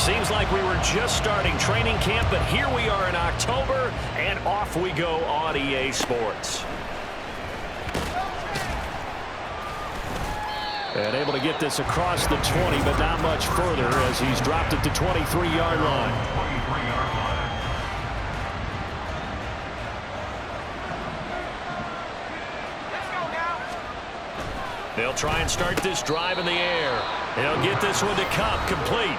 Seems like we were just starting training camp, but here we are in October, and off we go on EA Sports. And able to get this across the 20, but not much further as he's dropped it to 23-yard line. They'll try and start this drive in the air. They'll get this one to Cup, complete.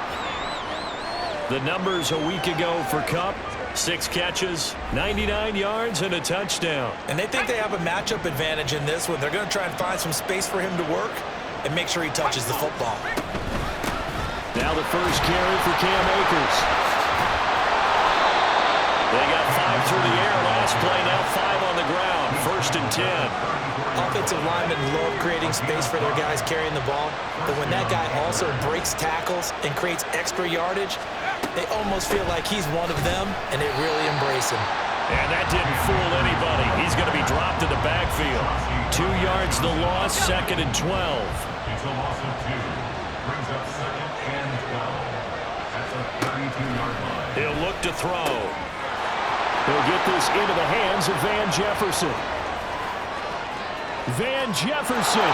The numbers a week ago for Cup: 6 catches, 99 yards, and a touchdown. And they think they have a matchup advantage in this one. They're going to try and find some space for him to work and make sure he touches the football. Now the first carry for Cam Akers. They got 5 through the air last play, now 5 on the ground. 1st and 10. Offensive linemen love creating space for their guys carrying the ball, but when that guy also breaks tackles and creates extra yardage, they almost feel like he's one of them, and they really embrace him. And that didn't fool anybody. He's going to be dropped in the backfield. 2 yards the loss, 2nd and 12. It's a loss of 2. Brings up 2nd and 12. That's a 32-yard line. He'll look to throw. He'll get this into the hands of Van Jefferson. Van Jefferson.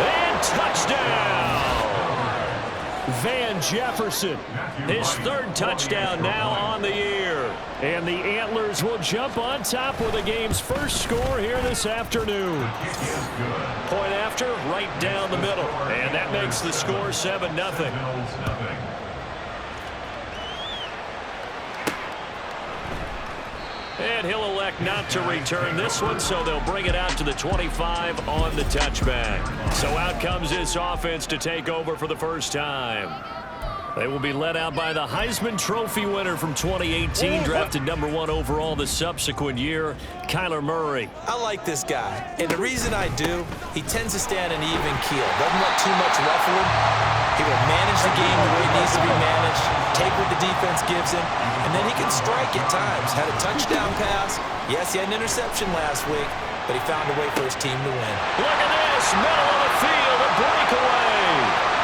And touchdown! Van Jefferson. His 3rd touchdown now on the year. And the Antlers will jump on top with the game's first score here this afternoon. Point after, right down the middle. And that makes the score 7-0. And he'll elect not to return this one, so they'll bring it out to the 25 on the touchback. So out comes this offense to take over for the first time. They will be led out by the Heisman Trophy winner from 2018, drafted #1 overall the subsequent year, Kyler Murray. I like this guy, and the reason I do, he tends to stand an even keel. Doesn't let too much ruffle him. He will manage the game the way it needs to be managed, take what the defense gives him, and then he can strike at times. Had a touchdown pass. Yes, he had an interception last week, but he found a way for his team to win. Look at this, middle of the field, a breakaway.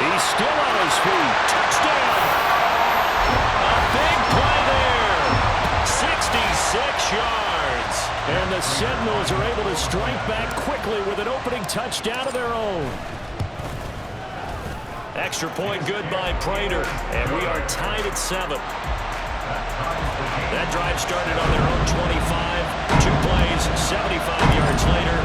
He's still on his feet. Touchdown. A big play there. 66 yards. And the Sentinels are able to strike back quickly with an opening touchdown of their own. Extra point good by Prater. And we are tied at 7. That drive started on their own 25. 2 plays, 75 yards later,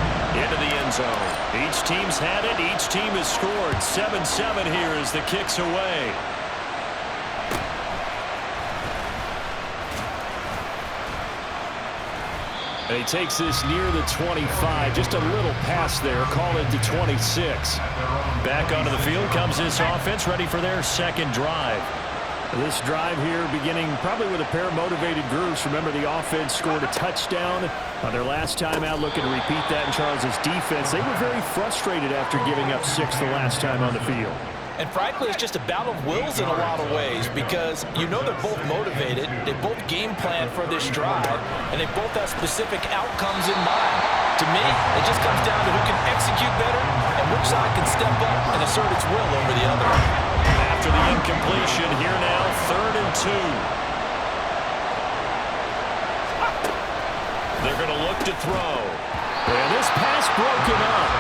into the end zone. Each team's had it. Each team has scored. 7-7 here as the kick's away. And he takes this near the 25. Just a little pass there. Call it to 26. Back onto the field comes this offense, ready for their 2nd drive. This drive here beginning probably with a pair of motivated groups. Remember, the offense scored a touchdown on their last time out, looking to repeat that in Charles's defense. They were very frustrated after giving up 6 the last time on the field. And frankly, it's just a battle of wills in a lot of ways, because you know they're both motivated, they both game plan for this drive, and they both have specific outcomes in mind. To me, it just comes down to who can execute better and which side can step up and assert its will over the other. After the incompletion, here now, 3rd and 2. They're going to look to throw. And this pass broken up.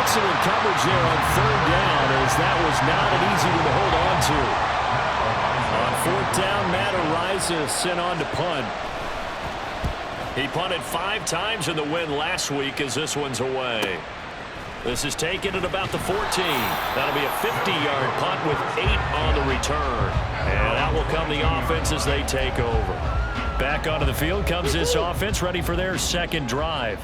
Excellent coverage there on 3rd down, as that was not an easy one to hold on to. On 4th down, Matt Ariza sent on to punt. He punted 5 times in the win last week as this one's away. This is taken at about the 14. That'll be a 50-yard punt with 8 on the return. And out will come the offense as they take over. Back onto the field comes this offense, ready for their 2nd drive.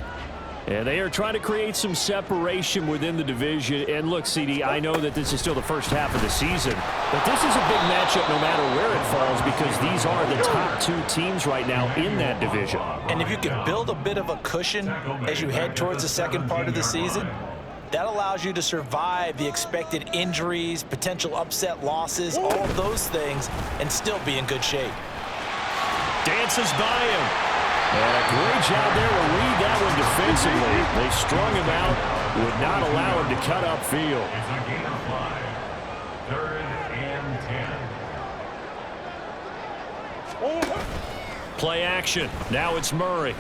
And they are trying to create some separation within the division. And look, CD, I know that this is still the first half of the season, but this is a big matchup no matter where it falls, because these are the top 2 teams right now in that division. And if you can build a bit of a cushion as you head towards the second part of the season, that allows you to survive the expected injuries, potential upset losses, all of those things, and still be in good shape. Dances by him. And a great job there to read that one defensively. They strung him out, would not allow him to cut upfield. It's a gain of 5. 3rd and 10. Play action. Now it's Murray.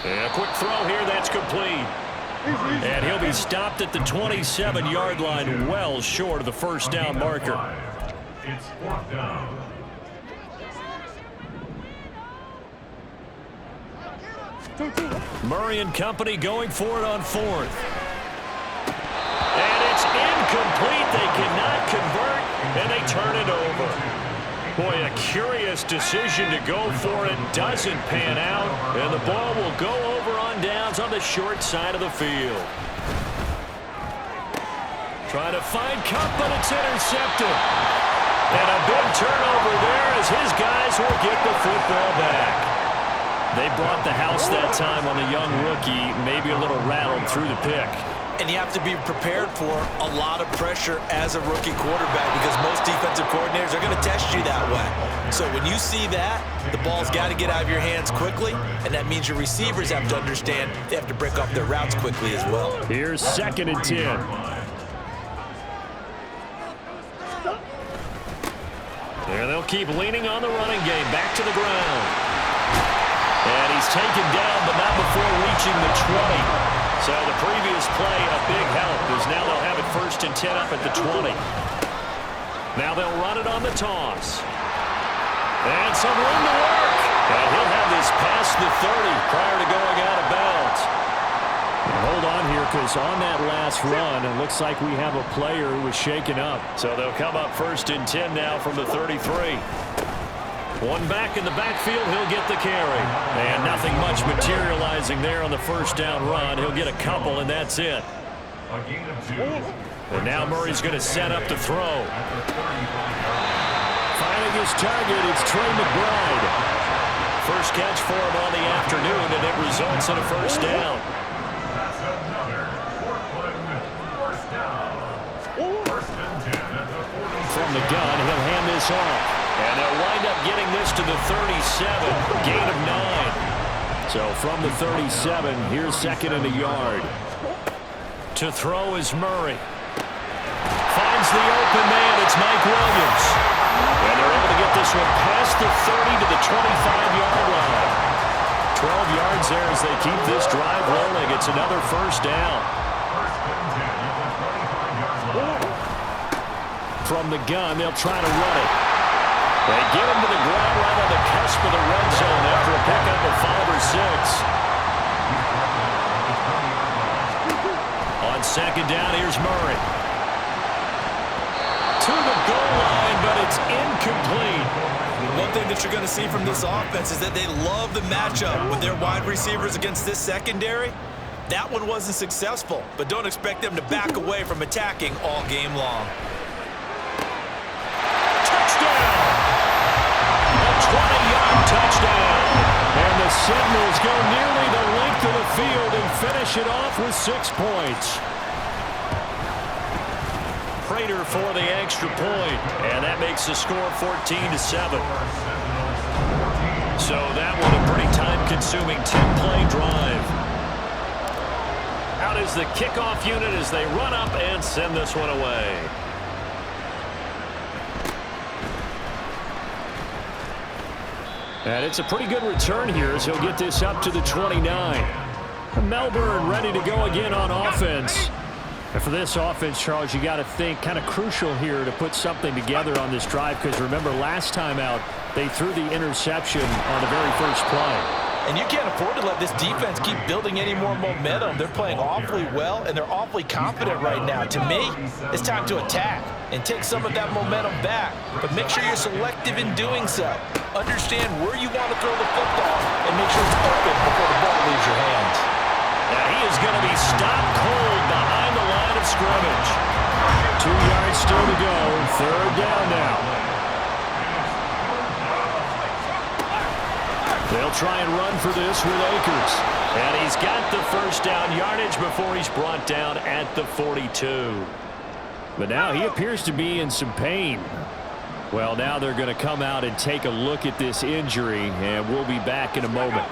And a quick throw here. That's complete. And he'll be stopped at the 27-yard line, well short of the first down marker. It's fourth down. Murray and company going for it on fourth. And it's incomplete. They cannot convert, and they turn it over. Boy, a curious decision to go for it. Doesn't pan out, and the ball will go over on downs on the short side of the field. Trying to find Cup, but it's intercepted. And a big turnover there as his guys will get the football back. They brought the house that time on the young rookie, maybe a little rattled through the pick. And you have to be prepared for a lot of pressure as a rookie quarterback because most defensive coordinators are going to test you that way. So when you see that, the ball's got to get out of your hands quickly, and that means your receivers have to understand they have to break off their routes quickly as well. Here's 2nd and 10. There they'll keep leaning on the running game. Back to the ground. And he's taken down, but not before reaching the 20. So the previous play, a big help, as now they'll have it 1st and 10 up at the 20. Now they'll run it on the toss. And some room to work. And he'll have this past the 30 prior to going out of bounds. And hold on here, because on that last run, it looks like we have a player who was shaken up. So they'll come up 1st and 10 now from the 33. One back in the backfield, he'll get the carry. And nothing much materializing there on the first down run. He'll get a couple, and that's it. And now Murray's going to set up to throw. Finding his target, it's Trey McBride. First catch for him on the afternoon, and it results in a first down. That's another first down. 1st and 10 at the 40. From the gun, he'll hand this off. And they'll wind up getting this to the 37, gain of 9. So from the 37, here's 2nd and a yard. To throw is Murray. Finds the open man, it's Mike Williams. And they're able to get this one past the 30 to the 25-yard line. 12 yards there as they keep this drive rolling. It's another first down. From the gun, they'll try to run it. They get him to the ground right on the cusp of the red zone after a pickup of 5 or 6. On 2nd down, here's Murray. To the goal line, but it's incomplete. One thing that you're going to see from this offense is that they love the matchup with their wide receivers against this secondary. That one wasn't successful, but don't expect them to back away from attacking all game long. Touchdown! A 20-yard touchdown. And the Sentinels go nearly the length of the field and finish it off with 6 points. Prater for the extra point, and that makes the score 14-7. So that one a pretty time-consuming 10-play drive. Out is the kickoff unit as they run up and send this one away. And it's a pretty good return here as he'll get this up to the 29. Melbourne ready to go again on offense. And for this offense, Charles, you got to think kind of crucial here to put something together on this drive, because remember last time out they threw the interception on the very first play. And you can't afford to let this defense keep building any more momentum. They're playing awfully well, and they're awfully confident right now. To me, it's time to attack and take some of that momentum back. But make sure you're selective in doing so. Understand where you want to throw the football and make sure it's open before the ball leaves your hands. Now he is going to be stopped cold behind the line of scrimmage. 2 yards still to go. 3rd down now. They'll try and run for this with Akers. And he's got the first down yardage before he's brought down at the 42. But now he appears to be in some pain. Well, now they're going to come out and take a look at this injury, and we'll be back in a moment.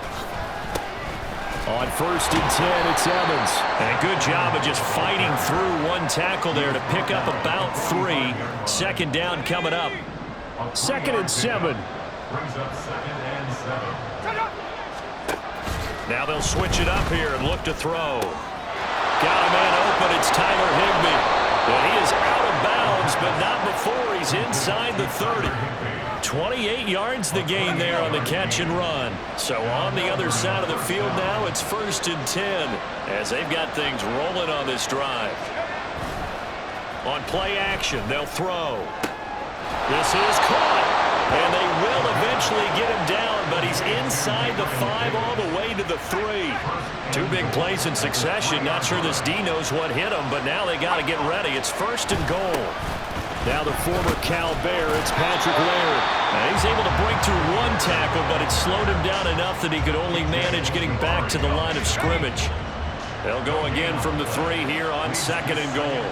On 1st and 10, it's Evans. And a good job of just fighting through one tackle there to pick up about 3. 2nd down coming up. 2nd and 7. Brings up 2nd and 7. Now they'll switch it up here and look to throw. Got a man open. It's Tyler Higbee. And he is out of bounds, but not before he's inside the 30. 28 yards the gain there on the catch and run. So on the other side of the field now, it's 1st and 10 as they've got things rolling on this drive. On play action, they'll throw. This is caught, and they will eventually get him down, but he's inside the 5 all the way to the 3. 2 big plays in succession. Not sure this D knows what hit him, but now they got to get ready. It's 1st and goal. Now the former Cal Bear, it's Patrick Laird. Now he's able to break through 1 tackle, but it slowed him down enough that he could only manage getting back to the line of scrimmage. They'll go again from the 3 here on 2nd and goal.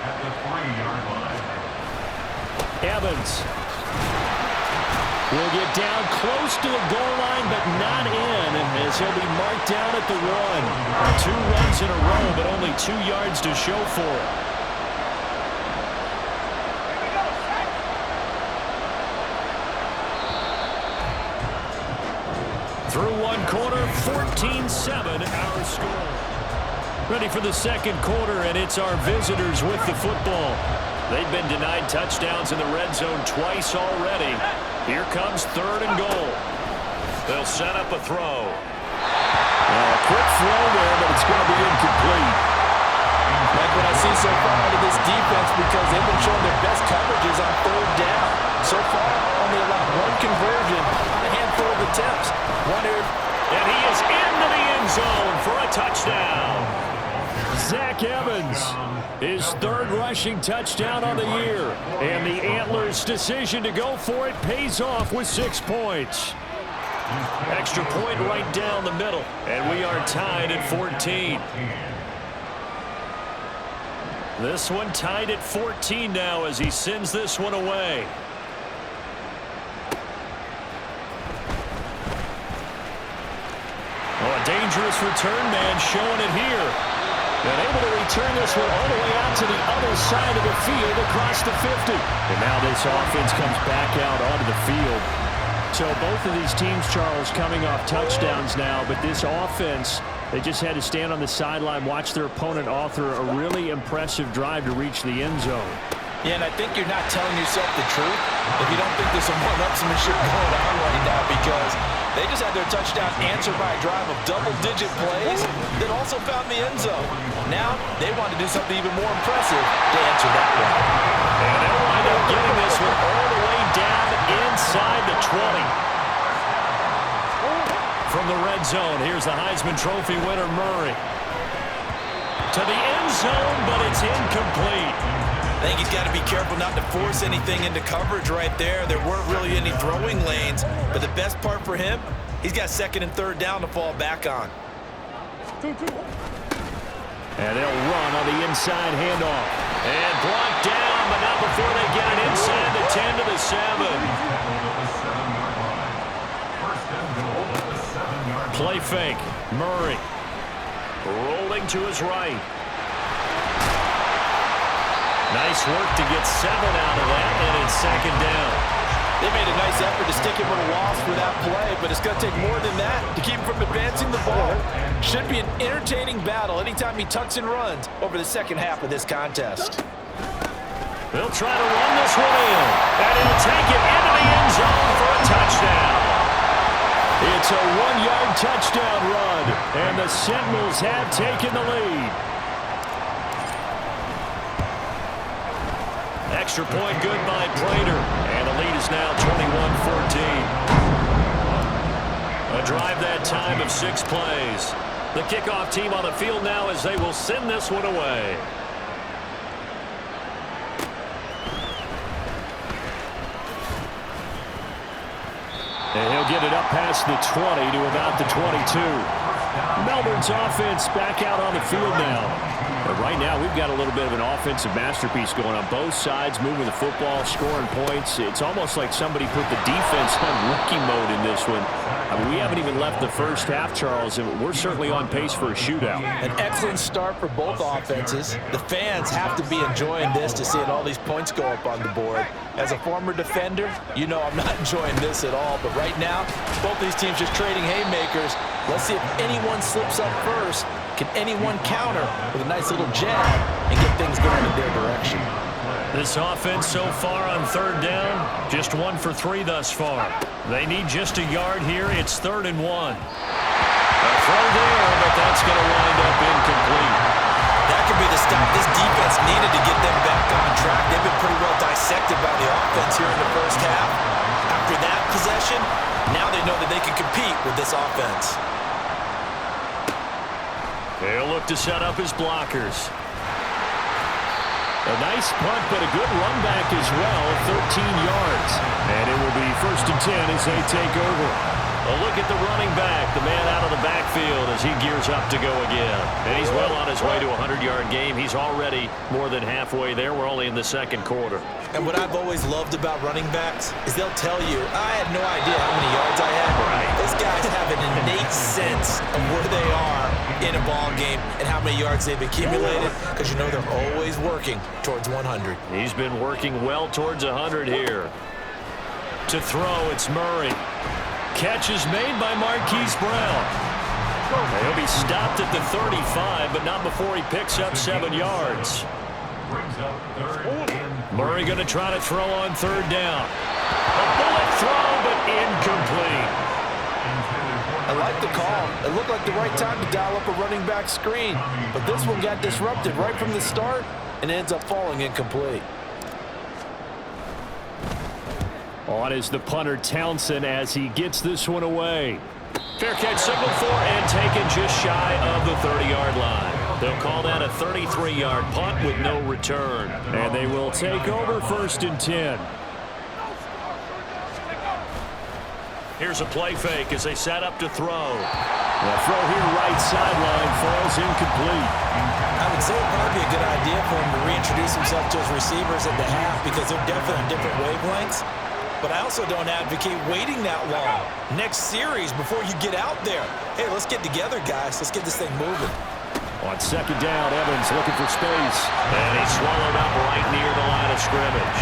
At the 3-yard line. Evans will get down close to the goal line, but not in, as he'll be marked down at the 1. 2 runs in a row, but only 2 yards to show for it. Through 1 quarter, 14-7 our score. Ready for the 2nd quarter, and it's our visitors with the football. They've been denied touchdowns in the red zone twice already. Here comes 3rd and goal. They'll set up a throw. A quick throw there, but it's going to be incomplete. Like what I see so far out of this defense, because they've been showing their best coverages on 3rd down. So far, only allowed 1 conversion on a handful of attempts. And he is into the end zone for a touchdown. Zach Evans, his 3rd rushing touchdown on the year. And the Antlers' decision to go for it pays off with 6 points. Extra point right down the middle. And we are tied at 14. This one tied at 14 now as he sends this one away. Oh, a dangerous return man showing it here. And able to return this one all the way out to the other side of the field across the 50. And now this offense comes back out onto the field. So both of these teams, Charles, coming off touchdowns now, but this offense, they just had to stand on the sideline, watch their opponent author a really impressive drive to reach the end zone. Yeah, and I think you're not telling yourself the truth if you don't think there's some one-upsmanship going on right now, because they just had their touchdown answered by a drive of double-digit plays that also found the end zone. Now they want to do something even more impressive to answer that one. And they'll wind up getting this one all the way down inside the 20. From the red zone, here's the Heisman Trophy winner, Murray. To the end zone, but it's incomplete. I think he's got to be careful not to force anything into coverage right there. There weren't really any throwing lanes, but the best part for him, he's got 2nd and 3rd down to fall back on. And they'll run on the inside handoff. And blocked down, but not before they get it inside the 10 to the 7. Play fake. Murray rolling to his right. Nice work to get 7 out of that, and it's 2nd down. They made a nice effort to stick him with a loss for that play, but it's going to take more than that to keep him from advancing the ball. Should be an entertaining battle anytime he tucks and runs over the 2nd half of this contest. They'll try to run this one in, and he'll take it into the end zone for a touchdown. It's a 1-yard touchdown run, and the Sentinels have taken the lead. Extra point good by Prater, and the lead is now 21-14. A drive that time of 6 plays. The kickoff team on the field now as they will send this one away. And he'll get it up past the 20 to about the 22. Melbourne's offense back out on the field now. But right now, we've got a little bit of an offensive masterpiece going on both sides, moving the football, scoring points. It's almost like somebody put the defense on rookie mode in this one. I mean, we haven't even left the first half, Charles, and we're certainly on pace for a shootout. An excellent start for both offenses. The fans have to be enjoying this to see all these points go up on the board. As a former defender, you know I'm not enjoying this at all. But right now, both these teams just trading haymakers. Let's see if anyone slips up first. Can anyone counter with a nice little jab and get things going in their direction? This offense so far on third down, just 1 for 3 thus far. They need just a yard here. It's 3rd and 1. A throw there, but that's going to wind up incomplete. That could be the stop this defense needed to get them back on track. They've been pretty well dissected by the offense here in the first half. After that possession, now they know that they can compete with this offense. They'll look to set up his blockers. A nice punt, but a good run back as well, 13 yards. And it will be 1st and 10 as they take over. A look at the running back, the man out of the backfield as he gears up to go again. And he's well on his way to a 100-yard game. He's already more than halfway there. We're only in the 2nd quarter. And what I've always loved about running backs is they'll tell you, I had no idea how many yards I had. Right. Those guys have an innate sense of where they are in a ball game and how many yards they've accumulated, because you know they're always working towards 100. He's been working well towards 100 here. To throw, it's Murray. Catch is made by Marquise Brown. He'll be stopped at the 35, but not before he picks up 7 yards. Murray going to try to throw on 3rd down. A bullet throw, but incomplete. I like the call. It looked like the right time to dial up a running back screen, but this one got disrupted right from the start and ends up falling incomplete. On is the punter Townsend as he gets this one away. Fair catch signaled for and taken just shy of the 30-yard line. They'll call that a 33-yard punt with no return. And they will take over 1st and 10. Here's a play fake as they set up to throw. The throw here right sideline falls incomplete. I would say it would probably be a good idea for him to reintroduce himself to his receivers at the half, because they're definitely on different wavelengths. But I also don't advocate waiting that long. Next series before you get out there. Hey, let's get together, guys. Let's get this thing moving. On 2nd down, Evans looking for space. And he's swallowed up right near the line of scrimmage.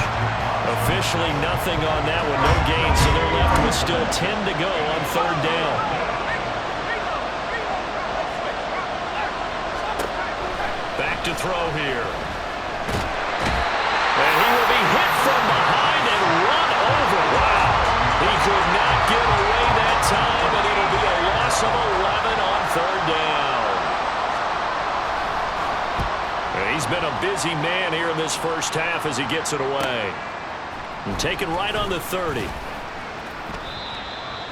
Officially nothing on that one, no gain, so they're left with still 10 to go on 3rd down. Back to throw here. And he will be hit from behind and run over. Wow. He could not get away that time, and it'll be a loss of 11 on 3rd down. And he's been a busy man here in this first half as he gets it away. And taken right on the 30.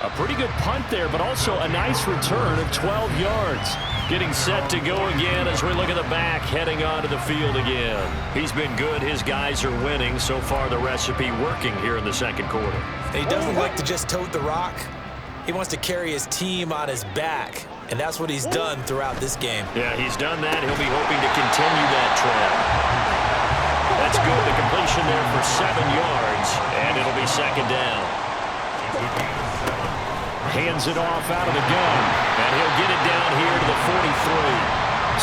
A pretty good punt there, but also a nice return of 12 yards. Getting set to go again as we look at the back, heading onto the field again. He's been good. His guys are winning. So far, the recipe working here in the 2nd quarter. And he doesn't like to just tote the rock. He wants to carry his team on his back, and that's what he's done throughout this game. Yeah, he's done that. He'll be hoping to continue that trend. That's good. The completion there for 7 yards, and it'll be 2nd down. Hands it off out of the gun, and he'll get it down here to the 43.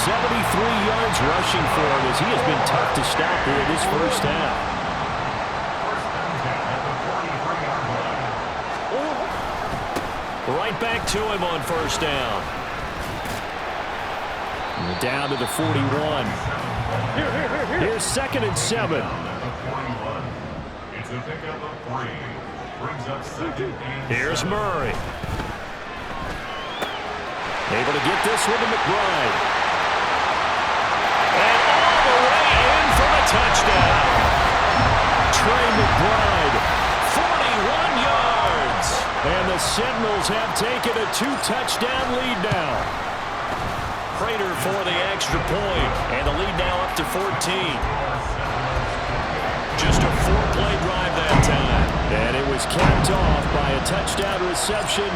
73 yards rushing for him as he has been tough to stop here this first half. Right back to him on 1st down. And down to the 41. Here's 2nd and 7. It's a pickup of 3. Brings up 2nd and 7. Here's Murray. Able to get this one to McBride. And all the way in for the touchdown. Trey McBride, 41 yards. And the Sentinels have taken a 2-touchdown lead now. Prater for the extra point, and the lead now up to 14. Just a 4-play drive that time. And it was capped off by a touchdown reception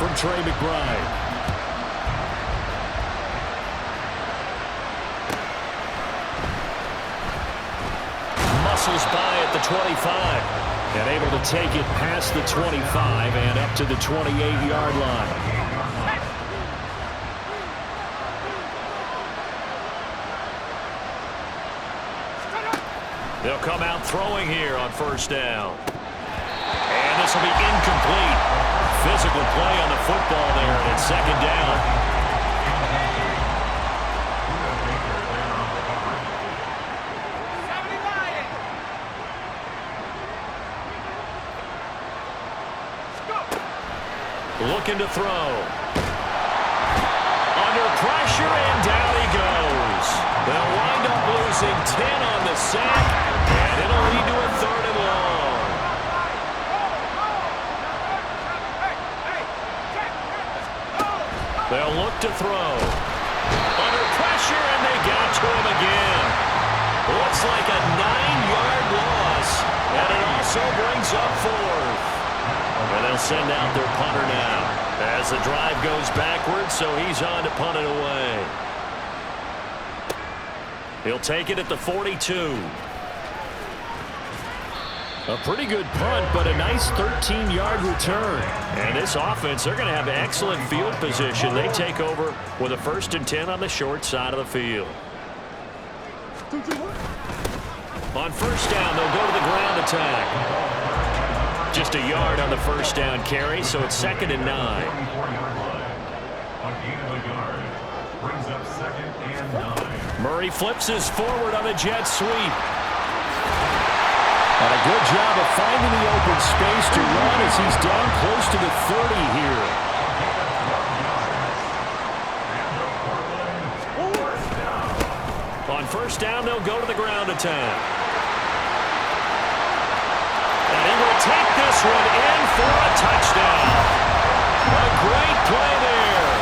from Trey McBride. Muscles by at the 25. And able to take it past the 25 and up to the 28-yard line. They'll come out throwing here on first down. And this will be incomplete. Physical play on the football there, and it's second down. Looking to throw. Under pressure, and down he goes. They'll wind up losing 10 on the sack, and it'll lead to a third and long. They'll look to throw. Under pressure, and they got to him again. Looks like a 9-yard loss, and it also brings up fourth. And they'll send out their punter now as the drive goes backwards, so he's on to punt it away. He'll take it at the 42. A pretty good punt, but a nice 13-yard return. And this offense, they're going to have excellent field position. They take over with a 1st and 10 on the short side of the field. On first down, they'll go to the ground attack. Just a yard on the first down carry, so it's 2nd and 9. A gain of a yard. Brings up 2nd and 9. Murray flips his forward on the jet sweep. And a good job of finding the open space to run as he's down close to the 30 here. On first down, they'll go to the ground attack. And he will take this one in for a touchdown. A great play there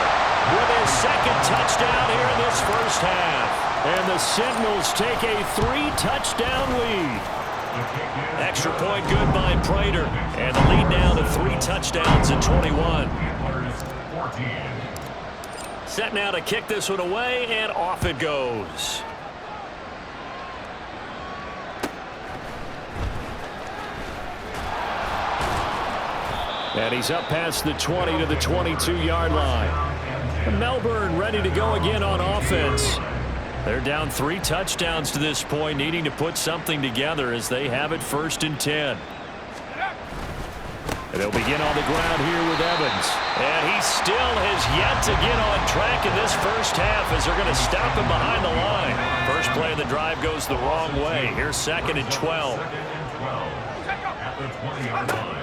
with his 2nd touchdown here in this first half. And the Sentinels take a 3-touchdown lead. Extra point good by Prater. And the lead now to 3 touchdowns in 21. Set now to kick this one away, and off it goes. And he's up past the 20 to the 22-yard line. Melbourne ready to go again on offense. They're down 3 touchdowns to this point, needing to put something together as they have it 1st and 10. And they'll begin on the ground here with Evans. And he still has yet to get on track in this first half as they're going to stop him behind the line. First play of the drive goes the wrong way. Here's 2nd and 12. At the 20-yard line.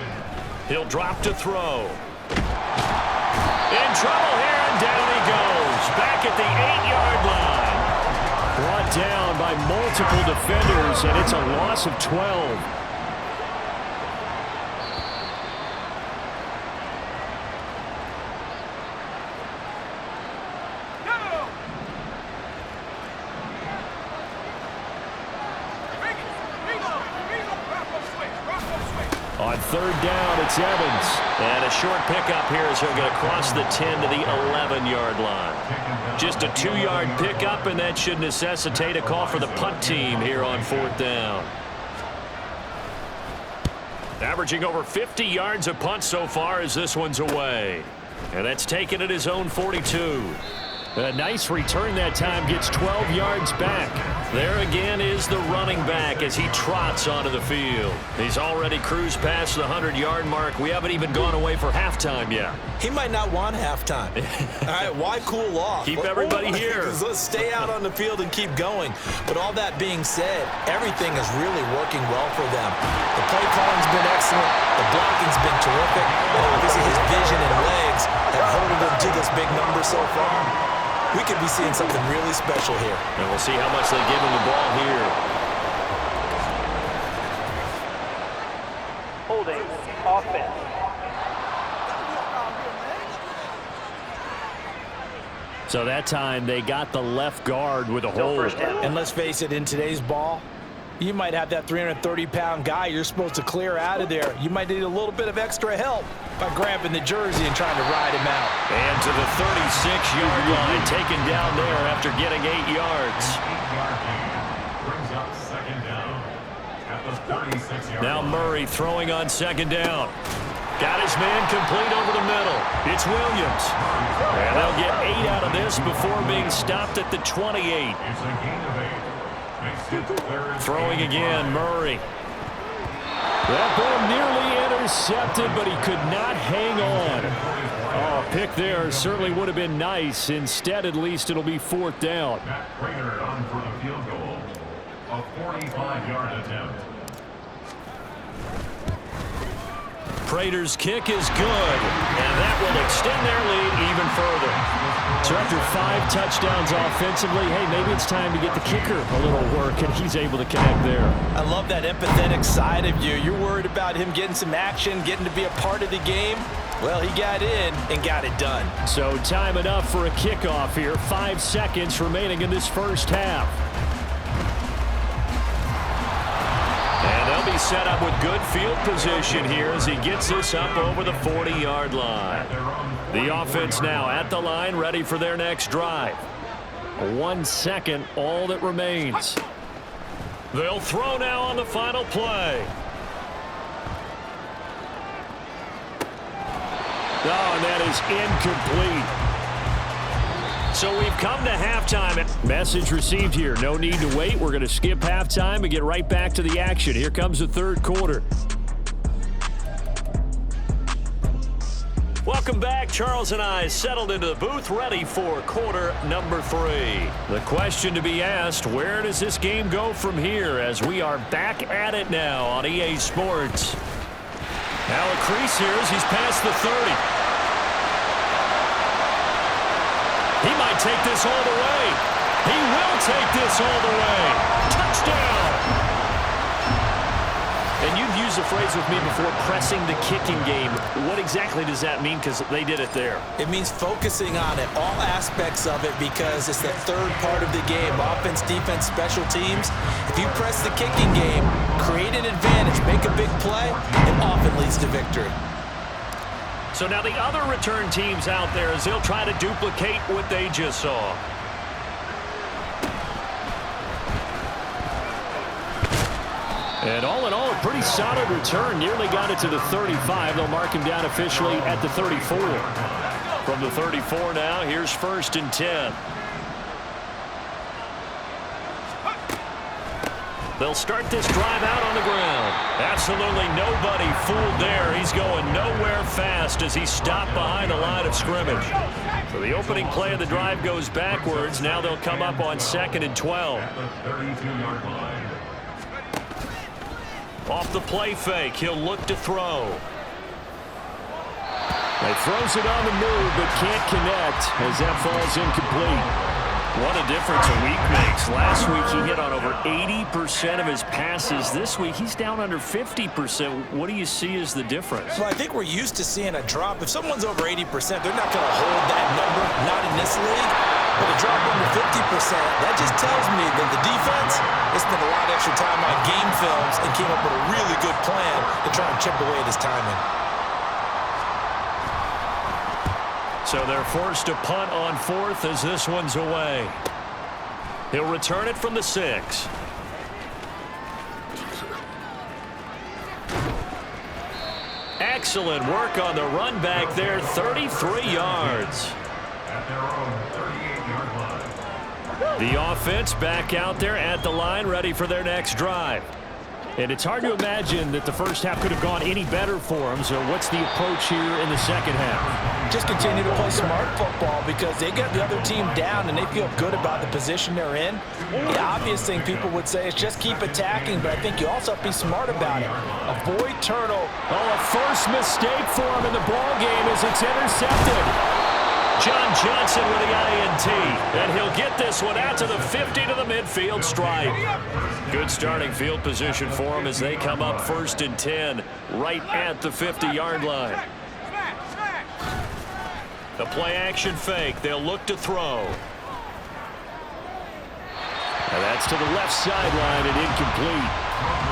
He'll drop to throw. In trouble here, and down he goes. Back at the 8-yard line. Brought down by multiple defenders, and it's a loss of 12. On third down, it's Evans. And a short pickup here as he'll get across the 10 to the 11-yard line. Just a 2-yard pickup, and that should necessitate a call for the punt team here on 4th down. Averaging over 50 yards a punt so far as this one's away. And that's taken at his own 42. A nice return that time, gets 12 yards back. There again is the running back as he trots onto the field. He's already cruised past the 100-yard mark. We haven't even gone away for halftime yet. He might not want halftime. All right, why cool off? Keep everybody here. Let's stay out on the field and keep going. But all that being said, everything is really working well for them. The play calling's been excellent. The blocking's been terrific. And obviously his vision and legs have herded him to this big number so far. We could be seeing something really special here. And we'll see how much they give him the ball here. Holding offense. So that time they got the left guard with a hold. And let's face it, in today's ball, you might have that 330-pound guy you're supposed to clear out of there. You might need a little bit of extra help by grabbing the jersey and trying to ride him out. And to the 36-yard line, taken down there after getting 8 yards. Brings up 2nd down. At the 36-yard Now line. Murray throwing on second down. Got his man complete over the middle. It's Williams. And they'll get 8 out of this before being stopped at the 28. It's a gain of 8. Makes it third and Throwing 8. again, Murray. That ball nearly intercepted, but he could not hang on. Oh, pick there certainly would have been nice. Instead, at least it'll be 4th down. Matt Prater on for the field goal. A 45-yard attempt. Prater's kick is good, and that will extend their lead even further. So after 5 touchdowns offensively, hey, maybe it's time to get the kicker a little work, and he's able to connect there. I love that empathetic side of you. You're worried about him getting some action, getting to be a part of the game. Well, he got in and got it done. So time enough for a kickoff here. 5 seconds remaining in this first half. And they'll be set up with good field position here as he gets this up over the 40-yard line. The offense now at the line, ready for their next drive. 1 second, all that remains. They'll throw now on the final play. Oh, and that is incomplete. So we've come to halftime. Message received here. No need to wait. We're going to skip halftime and get right back to the action. Here comes the third quarter. Welcome back. Charles and I settled into the booth, ready for quarter number 3. The question to be asked, where does this game go from here as we are back at it now on EA Sports? Now a crease here as he's past the 30. He might take this all the way. He will take this all the way. Touchdown! And you've used the phrase with me before, pressing the kicking game. What exactly does that mean? Because they did it there. It means focusing on it, all aspects of it, because it's the third part of the game. Offense, defense, special teams. If you press the kicking game, create an advantage, make a big play, it often leads to victory. So now the other return teams out there as they'll try to duplicate what they just saw. And all in all, a pretty solid return. Nearly got it to the 35. They'll mark him down officially at the 34. From the 34 now, here's 1st and 10. They'll start this drive out on the ground. Absolutely nobody fooled there. He's going nowhere fast as he's stopped behind the line of scrimmage. So the opening play of the drive goes backwards. Now they'll come up on 2nd and 12. At the 32-yard line. Off the play fake, he'll look to throw. He throws it on the move, but can't connect as that falls incomplete. What a difference a week makes. Last week he hit on over 80% of his passes. This week he's down under 50%. What do you see as the difference? Well, I think we're used to seeing a drop. If someone's over 80%, they're not going to hold that number, not in this league. But a drop under 50%, that just tells me that the defense has spent a lot of extra time on game films and came up with a really good plan to try and chip away at his timing. So they're forced to punt on 4th as this one's away. He'll return it from the 6. Excellent work on the run back there, 33 yards. At their own 38-yard line. The offense back out there at the line, ready for their next drive. And it's hard to imagine that the first half could have gone any better for them. So what's the approach here in the second half? Just continue to play smart football because they get the other team down and they feel good about the position they're in. The obvious thing people would say is just keep attacking, but I think you also have to be smart about it. Avoid turnover. Oh, a first mistake for him in the ball game as it's intercepted. John Johnson with the INT, and he'll get this one out to the 50 to the midfield stripe. Good starting field position for him as they come up 1st and 10 right at the 50-yard line. The play action fake. They'll look to throw. And that's to the left sideline and incomplete.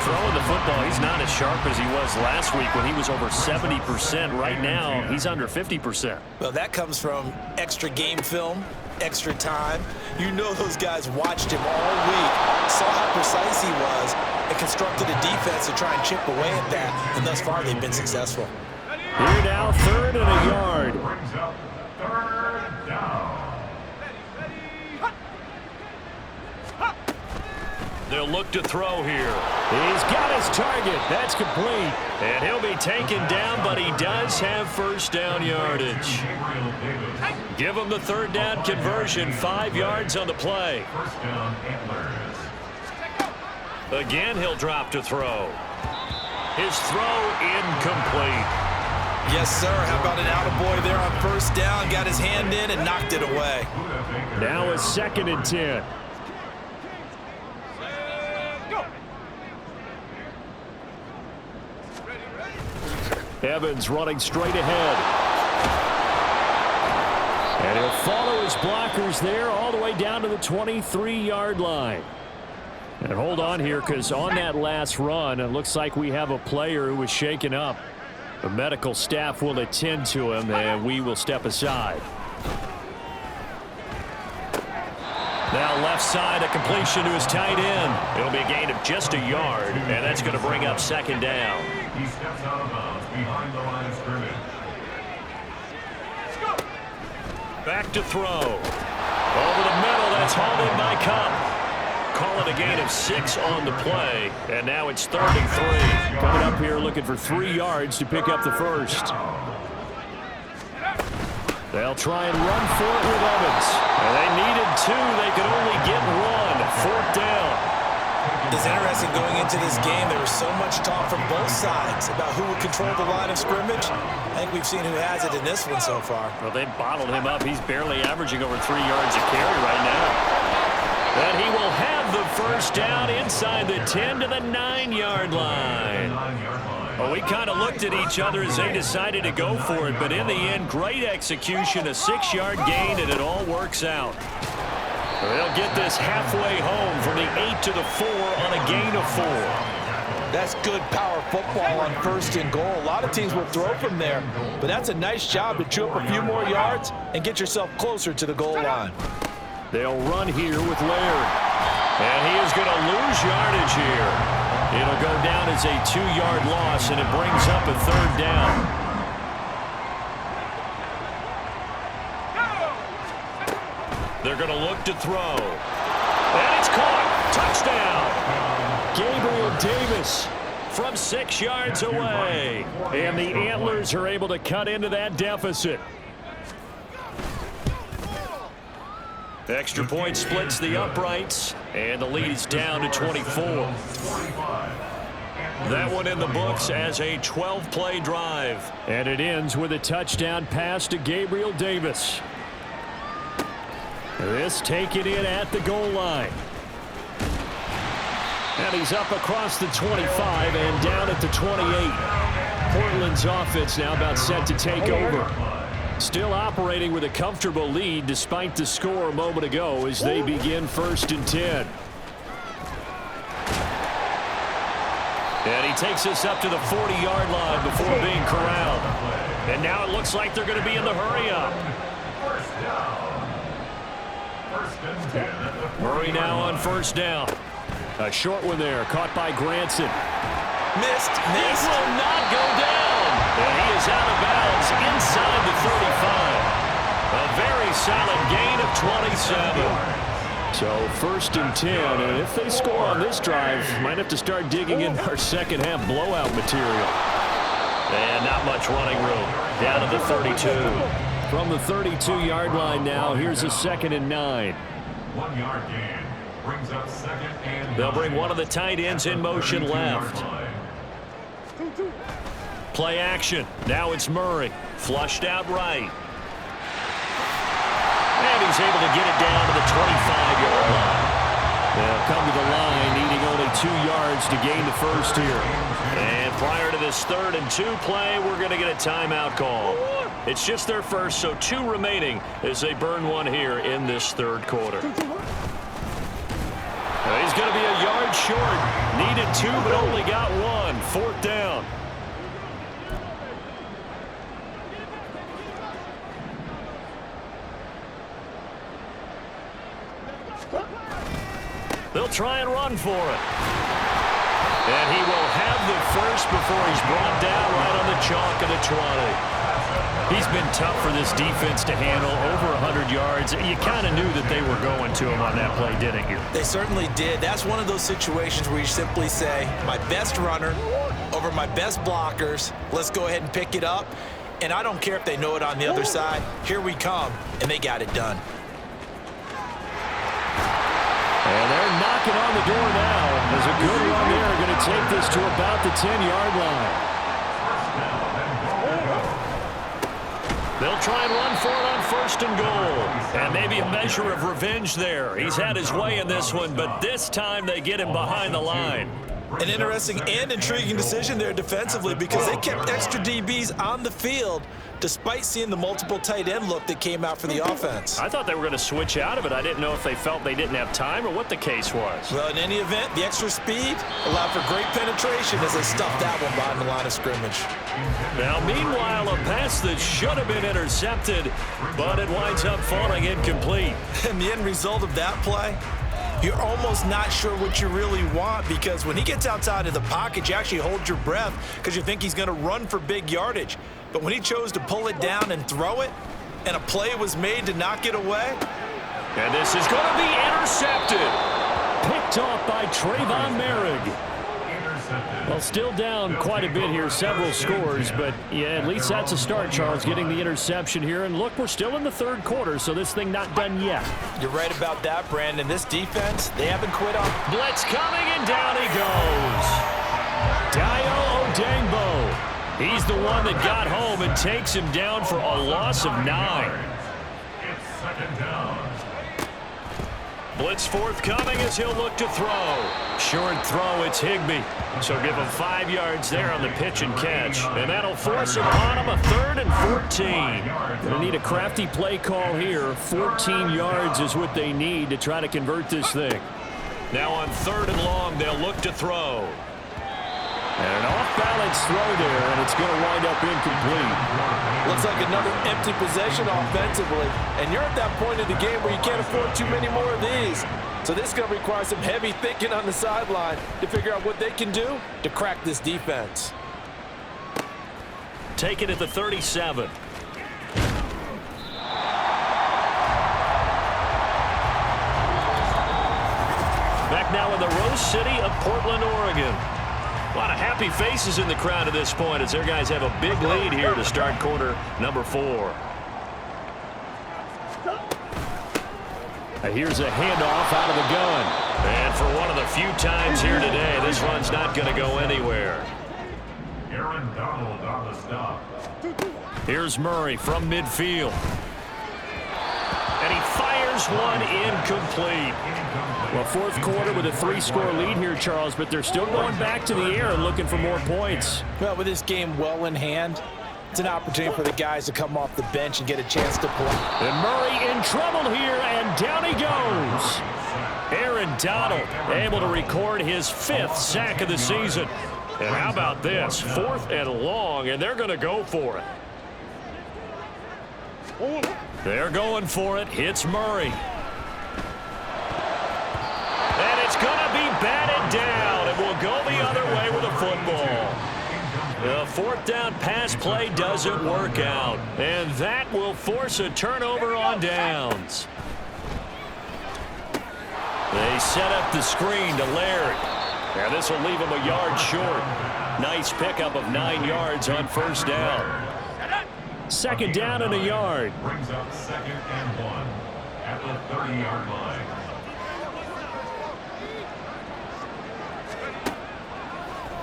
Throwing the football, he's not as sharp as he was last week when he was over 70%. Right now, he's under 50%. Well, that comes from extra game film, extra time. You know those guys watched him all week, saw how precise he was, and constructed a defense to try and chip away at that, and thus far they've been successful. Here now, 3rd and a yard. Brings up 3rd down. They'll look to throw here. He's got his target. That's complete. And he'll be taken down, but he does have first down yardage. Give him the 3rd down conversion. 5 yards on the play. First down, Antlers. Again, he'll drop to throw. His throw incomplete. Yes, sir. How about an attaboy there on first down? Got his hand in and knocked it away. Now a 2nd and 10. Evans running straight ahead. And he'll follow his blockers there all the way down to the 23-yard line. And hold on here, because on that last run, it looks like we have a player who was shaken up. The medical staff will attend to him, and we will step aside. Now left side, a completion to his tight end. It'll be a gain of just a yard, and that's going to bring up 2nd down. He steps out of bounds behind the line of scrimmage. Back to throw. Over the middle, that's hauled in by Cup. Call it a gain of 6 on the play, and now it's 3rd and 3. Coming up here looking for 3 yards to pick up the first. They'll try and run for it with Evans. And they needed 2. They could only get 1. 4th down. It's interesting going into this game. There was so much talk from both sides about who would control the line of scrimmage. I think we've seen who has it in this one so far. Well, they bottled him up. He's barely averaging over 3 yards a carry right now. And he will have the first down inside the 10 to the 9-yard line. Well, we kind of looked at each other as they decided to go for it, but in the end, great execution, a 6-yard gain, and it all works out. They'll get this halfway home from the 8 to the 4 on a gain of 4. That's good power football on 1st and goal. A lot of teams will throw from there, but that's a nice job to chew up a few more yards and get yourself closer to the goal line. They'll run here with Laird. And he is going to lose yardage here. It'll go down as a 2-yard loss, and it brings up a 3rd down. They're going to look to throw. And it's caught. Touchdown. Gabriel Davis from 6 yards away. And the Antlers are able to cut into that deficit. Extra point splits the uprights, and the lead is down to 24. That one in the books as a 12-play drive. And it ends with a touchdown pass to Gabriel Davis. This taken in at the goal line. And he's up across the 25 and down at the 28. Portland's offense now about set to take over. Still operating with a comfortable lead despite the score a moment ago as they begin 1st and 10. And he takes us up to the 40-yard line before being corralled. And now it looks like they're going to be in the hurry-up. Murray now on 1st down. A short one there, caught by Granson. Missed. It will not go down. And he is out of bounds inside the 35. A very solid gain of 27. So 1st and 10, and if they score on this drive, might have to start digging in our second-half blowout material. And not much running room. Down to the 32. From the 32-yard line now, here's a 2nd and 9. 1-yard gain brings up 2nd and 9. They'll bring one of the tight ends in motion left. Play action. Now it's Murray. Flushed out right. And he's able to get it down to the 25-yard line. They'll come to the line, needing only 2 yards to gain the first here. And prior to this 3rd and 2 play, we're going to get a timeout call. It's just their first, so 2 remaining as they burn one here in this 3rd quarter. He's going to be a yard short. Needed 2, but only got 1. 4th down. They'll try and run for it. And he will have the first before he's brought down right on the chalk of the 20. He's been tough for this defense to handle, over 100 yards. You kind of knew that they were going to him on that play, didn't you? They certainly did. That's one of those situations where you simply say, my best runner over my best blockers. Let's go ahead and pick it up. And I don't care if they know it on the other side. Here we come, and they got it done. And they're knocking on the door now. There's a good run there. Going to take this to about the 10-yard line. They'll try and run for it on 1st and goal. And maybe a measure of revenge there. He's had his way in this one, but this time they get him behind the line. An interesting and intriguing decision there defensively because they kept extra DBs on the field despite seeing the multiple tight end look that came out for the offense. I thought they were going to switch out of it. I didn't know if they felt they didn't have time or what the case was. Well, in any event, the extra speed allowed for great penetration as they stuffed that one behind the line of scrimmage. Now, meanwhile, a pass that should have been intercepted, but it winds up falling incomplete. And the end result of that play, you're almost not sure what you really want because when he gets outside of the pocket, you actually hold your breath because you think he's going to run for big yardage. But when he chose to pull it down and throw it, and a play was made to knock it away. And this is going to be intercepted. Picked off by Trayvon Merrick. Well, still down quite a bit here, several scores, but yeah, at least that's a start, Charles, getting the interception here. And look, we're still in the 3rd quarter, so this thing not done yet. You're right about that, Brandon. This defense, they haven't quit on. Blitz coming, and down he goes. Dayo Odeyingbo. He's the one that got home and takes him down for a loss of 9. It's 2nd down. Blitz forthcoming as he'll look to throw. Short throw, it's Higbee. So give him 5 yards there on the pitch and catch. And that'll force upon him a 3rd and 14. They'll need a crafty play call here. 14 yards is what they need to try to convert this thing. Now on 3rd and long, they'll look to throw. And an off-balance throw there, and it's going to wind up incomplete. Looks like another empty possession offensively. And you're at that point of the game where you can't afford too many more of these. So this is going to require some heavy thinking on the sideline to figure out what they can do to crack this defense. Take it at the 37. Back now in the Rose City of Portland, Oregon. A lot of happy faces in the crowd at this point as their guys have a big lead here to start quarter number 4. Here's a handoff out of the gun. And for one of the few times here today, this run's not going to go anywhere. Aaron Donald on the stop. Here's Murray from midfield. And he fires one incomplete. Well, 4th quarter with a 3-score lead here, Charles, but they're still going back to the air and looking for more points. Well, with this game well in hand, it's an opportunity for the guys to come off the bench and get a chance to play. And Murray in trouble here, and down he goes. Aaron Donald able to record his 5th sack of the season. And how about this? 4th and long, and they're going to go for it. They're going for it. Hits Murray. And it's going to be batted down, and we'll go the other way with a football. The 4th down pass play doesn't work out, and that will force a turnover on downs. They set up the screen to Larry. Now this will leave him a yard short. Nice pickup of 9 yards on 1st down. 2nd down and a yard. Brings up 2nd and 1 at the 30-yard line.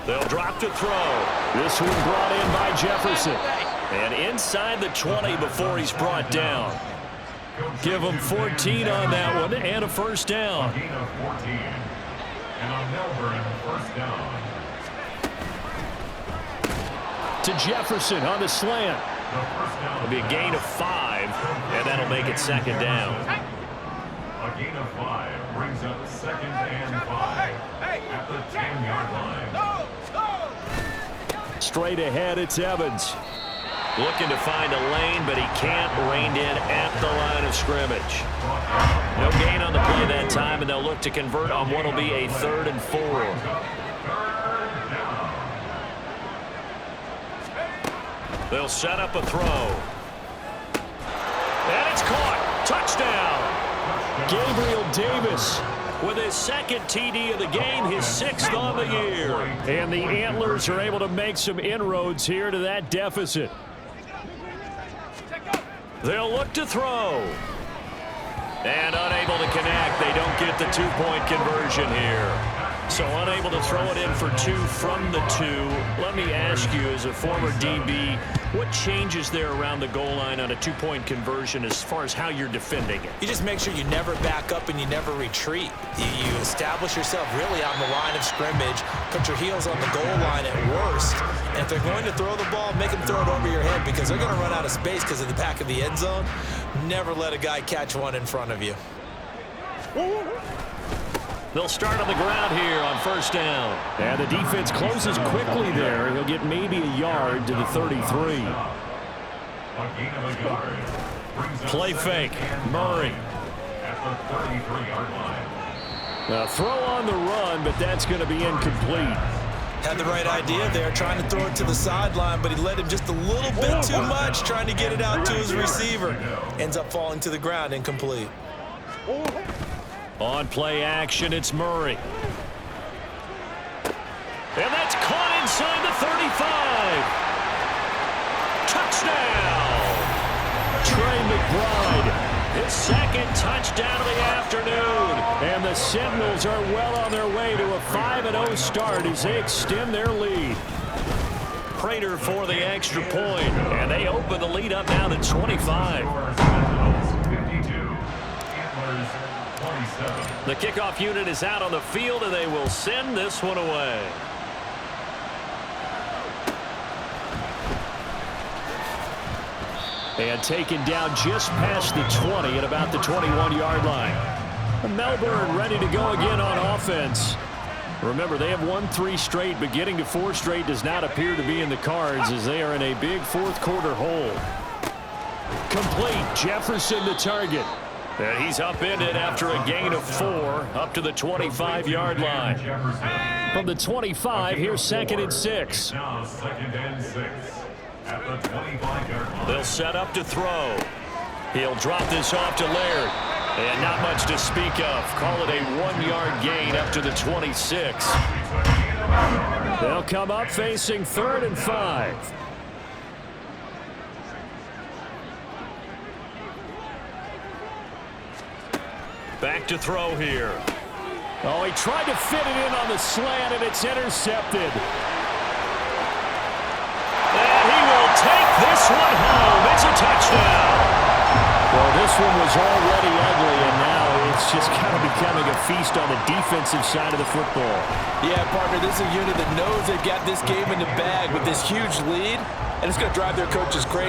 They'll drop to throw. This one brought in by Jefferson. And inside the 20 before he's brought down. Give him 14 on that one and a 1st down. A gain of 14. And on Melbourne, 1st down. To Jefferson on the slant. It'll be a gain of 5, and that'll make it 2nd down. A gain of 5 brings up 2nd and 5 at the 10-yard line. Straight ahead, it's Evans. Looking to find a lane, but he can't. Reined in at the line of scrimmage. No gain on the play that time, and they'll look to convert on what will be a 3rd and 4. They'll set up a throw. And it's caught. Touchdown. Gabriel Davis with his 2nd TD of the game, his 6th on the year. And the Antlers are able to make some inroads here to that deficit. They'll look to throw. And unable to connect. They don't get the 2-point conversion here. So unable to throw it in for 2 from the 2. Let me ask you, as a former DB, what changes there around the goal line on a 2-point conversion as far as how you're defending it? You just make sure you never back up and you never retreat. You establish yourself really on the line of scrimmage, put your heels on the goal line at worst, and if they're going to throw the ball, make them throw it over your head because they're going to run out of space because of the back of the end zone. Never let a guy catch one in front of you. They'll start on the ground here on 1st down. And the defense closes quickly there. He'll get maybe a yard to the 33. Play fake. Murray. A throw on the run, but that's going to be incomplete. Had the right idea there, trying to throw it to the sideline, but he let him just a little bit too much, trying to get it out to his receiver. Ends up falling to the ground, incomplete. On play action, it's Murray. And that's caught inside the 35. Touchdown! Trey McBride, his 2nd touchdown of the afternoon. And the Sentinels are well on their way to a 5-0 start as they extend their lead. Prater for the extra point, and they open the lead up now to 25. The kickoff unit is out on the field, and they will send this one away. And taken down just past the 20 at about the 21-yard line. Melbourne ready to go again on offense. Remember, they have won 3 straight, but getting to 4 straight does not appear to be in the cards as they are in a big 4th quarter hole. Complete. Jefferson the target. And he's upended after a gain of 4 up to the 25-yard line. From the 25, here's 2nd and 6. Now 2nd and 6 at the 25-yard line. They'll set up to throw. He'll drop this off to Laird. And not much to speak of. Call it a 1-yard gain up to the 26. They'll come up facing 3rd and 5. Back to throw here. Oh, he tried to fit it in on the slant, and it's intercepted. And he will take this one home. It's a touchdown. Well, this one was already ugly, and now it's just kind of becoming a feast on the defensive side of the football. Yeah, partner, this is a unit that knows they've got this game in the bag with this huge lead, and it's going to drive their coaches crazy.